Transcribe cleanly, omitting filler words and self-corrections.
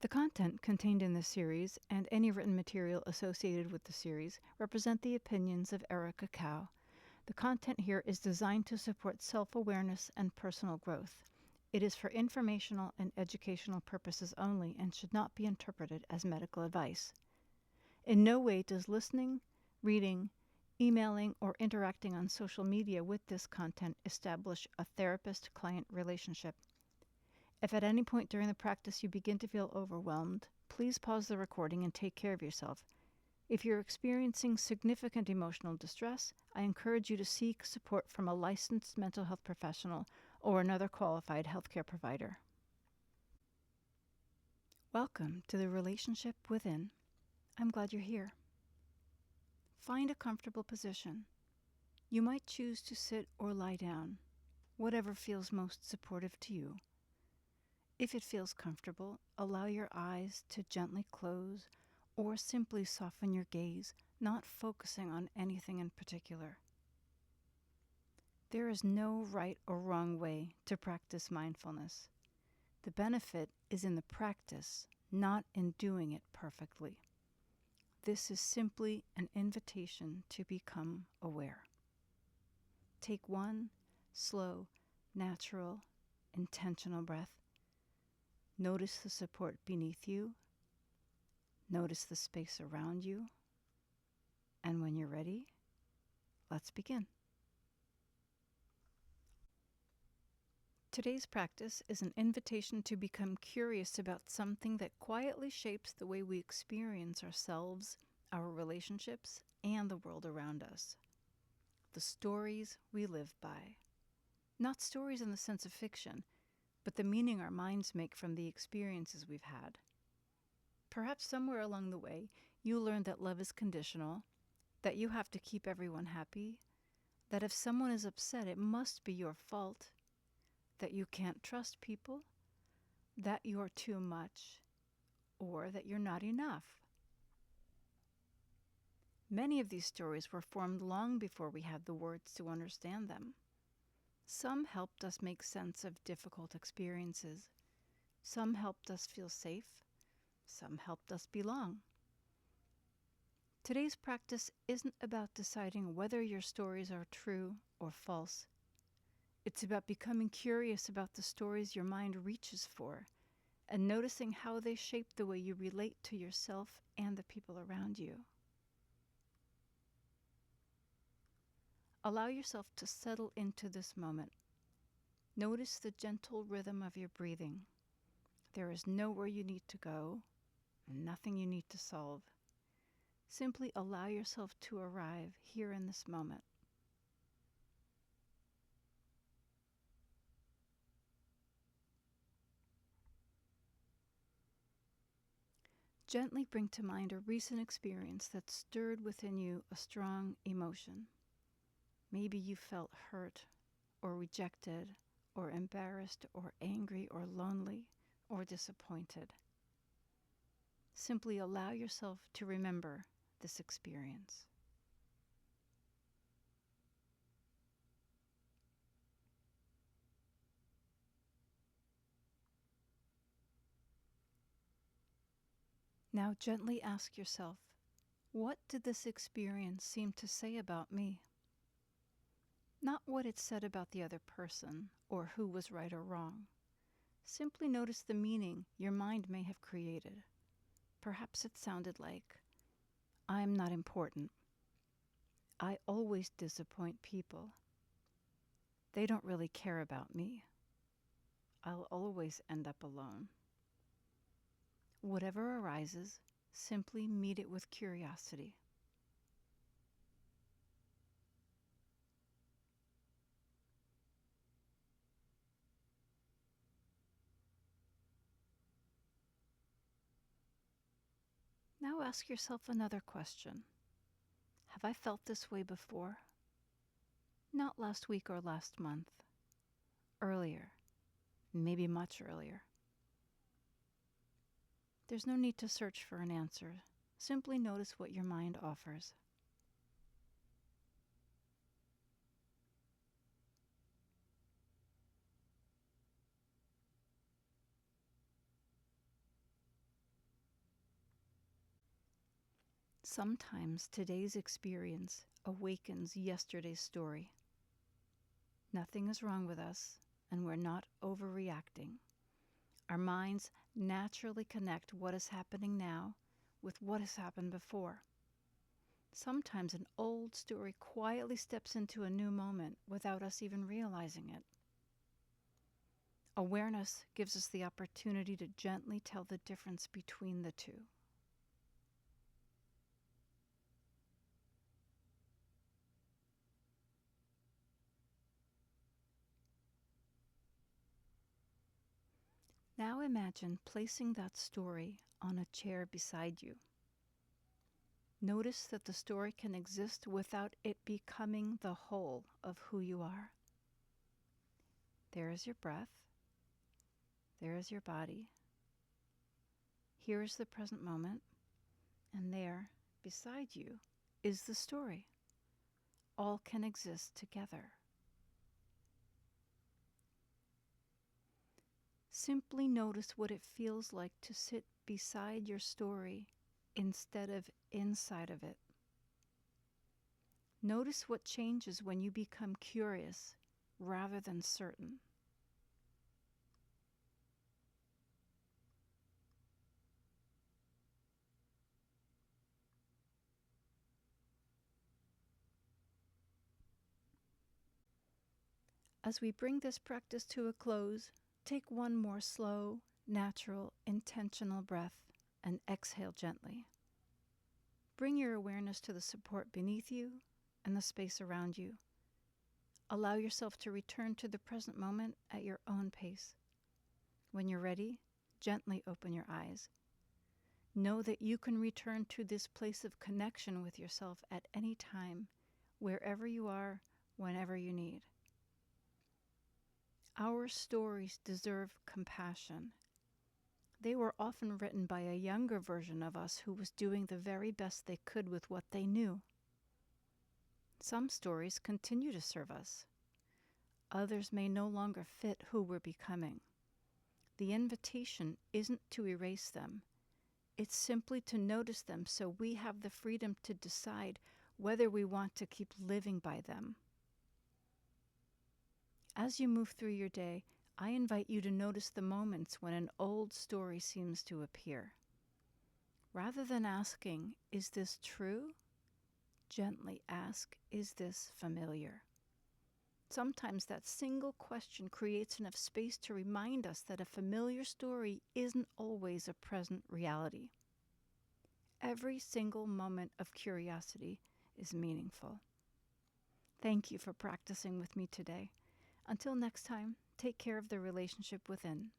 The content contained in this series and any written material associated with the series represent the opinions of Erica Cow. The content here is designed to support self-awareness and personal growth. It is for informational and educational purposes only and should not be interpreted as medical advice. In no way does listening, reading, emailing, or interacting on social media with this content establish a therapist-client relationship. If at any point during the practice you begin to feel overwhelmed, please pause the recording and take care of yourself. If you're experiencing significant emotional distress, I encourage you to seek support from a licensed mental health professional or another qualified healthcare provider. Welcome to the Relationship Within. I'm glad you're here. Find a comfortable position. You might choose to sit or lie down, whatever feels most supportive to you. If it feels comfortable, allow your eyes to gently close or simply soften your gaze, not focusing on anything in particular. There is no right or wrong way to practice mindfulness. The benefit is in the practice, not in doing it perfectly. This is simply an invitation to become aware. Take one slow, natural, intentional breath. Notice the support beneath you. Notice the space around you. And when you're ready, let's begin. Today's practice is an invitation to become curious about something that quietly shapes the way we experience ourselves, our relationships, and the world around us. The stories we live by. Not stories in the sense of fiction, but the meaning our minds make from the experiences we've had. Perhaps somewhere along the way, you learned that love is conditional, that you have to keep everyone happy, that if someone is upset, it must be your fault, that you can't trust people, that you're too much, or that you're not enough. Many of these stories were formed long before we had the words to understand them. Some helped us make sense of difficult experiences. Some helped us feel safe. Some helped us belong. Today's practice isn't about deciding whether your stories are true or false. It's about becoming curious about the stories your mind reaches for and noticing how they shape the way you relate to yourself and the people around you. Allow yourself to settle into this moment. Notice the gentle rhythm of your breathing. There is nowhere you need to go, and nothing you need to solve. Simply allow yourself to arrive here in this moment. Gently bring to mind a recent experience that stirred within you a strong emotion. Maybe you felt hurt, or rejected, or embarrassed, or angry, or lonely, or disappointed. Simply allow yourself to remember this experience. Now gently ask yourself, what did this experience seem to say about me? Not what it said about the other person or who was right or wrong. Simply notice the meaning your mind may have created. Perhaps it sounded like, I'm not important. I always disappoint people. They don't really care about me. I'll always end up alone. Whatever arises, simply meet it with curiosity. Now ask yourself another question. Have I felt this way before? Not last week or last month. Earlier. Maybe much earlier. There's no need to search for an answer. Simply notice what your mind offers. Sometimes today's experience awakens yesterday's story. Nothing is wrong with us, and we're not overreacting. Our minds naturally connect what is happening now with what has happened before. Sometimes an old story quietly steps into a new moment without us even realizing it. Awareness gives us the opportunity to gently tell the difference between the two. Now imagine placing that story on a chair beside you. Notice that the story can exist without it becoming the whole of who you are. There is your breath. There is your body. Here is the present moment. And there, beside you, is the story. All can exist together. Simply notice what it feels like to sit beside your story instead of inside of it. Notice what changes when you become curious rather than certain. As we bring this practice to a close, take one more slow, natural, intentional breath and exhale gently. Bring your awareness to the support beneath you and the space around you. Allow yourself to return to the present moment at your own pace. When you're ready, gently open your eyes. Know that you can return to this place of connection with yourself at any time, wherever you are, whenever you need. Our stories deserve compassion. They were often written by a younger version of us who was doing the very best they could with what they knew. Some stories continue to serve us. Others may no longer fit who we're becoming. The invitation isn't to erase them. It's simply to notice them so we have the freedom to decide whether we want to keep living by them. As you move through your day, I invite you to notice the moments when an old story seems to appear. Rather than asking, "Is this true?" gently ask, "Is this familiar?" Sometimes that single question creates enough space to remind us that a familiar story isn't always a present reality. Every single moment of curiosity is meaningful. Thank you for practicing with me today. Until next time, take care of the relationship within.